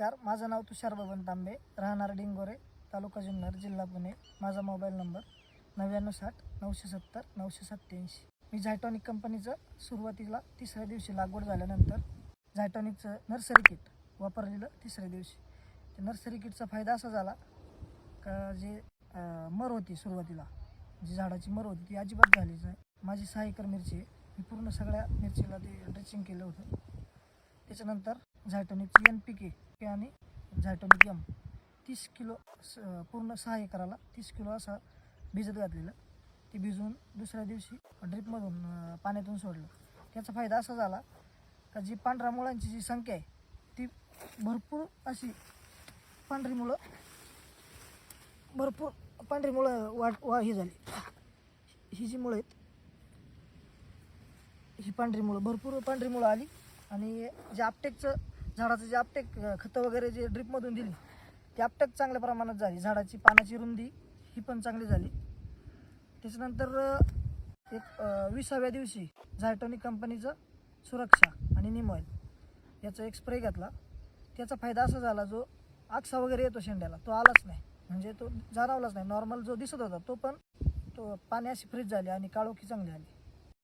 नमस्कार, माझं नाव तुषार बबन तांबे, राहणार डिंगोरे, तालुका जुन्नर, जिल्हा पुणे. माझा मोबाईल नंबर 9960 970 987. मी झायटॉनिक कंपनीचं सुरुवातीला तिसऱ्या दिवशी लागवड झाल्यानंतर झायटॉनिकचं नर्सरी किट वापरलेलं तिसऱ्या दिवशी. ते नर्सरी किटचा फायदा असा झाला का जे मर होती सुरुवातीला, जी झाडाची मर होती ती अजिबात झालीच नाही. माझी 6 एकर मिरची आहे, मी पूर्ण सगळ्या मिरचीला ते ड्रेसिंग केलं होतं. त्याच्यानंतर झायटॉनिकची NPK आणि झायटॉनिक M 30 किलो पूर्ण 6 एकराला 30 किलो असा भिजत घातलेलं. ते भिजवून दुसऱ्या दिवशी ड्रिपमधून पाण्यातून सोडलं. त्याचा फायदा असा झाला का जी पांढऱ्या मुळांची जी संख्या आहे ती भरपूर अशी पांढरी मुळं ही झाली. ही जी मुळं आहेत ही पांढरी मुळं भरपूर पांढरी मुळं आली आणि जे आपटेकचं झाडाचं जे आपटेक खतं वगैरे जे ड्रिपमधून दिली ती आपटेक चांगल्या प्रमाणात झाली. झाडाची पानाची रुंदी ही पण चांगली झाली. त्याच्यानंतर एक 20व्या दिवशी झायटॉनिक कंपनीचं सुरक्षा आणि नीम ऑइल याचा एक स्प्रे घेतला. त्याचा फायदा असा झाला, जो आकसा वगैरे येतो शेंड्याला तो आलाच नाही, म्हणजे तो जाणवलाच नाही. नॉर्मल जो दिसत होता तो पण तो पाणी अशी फ्रीज झाली आणि काळोखी चांगली आली.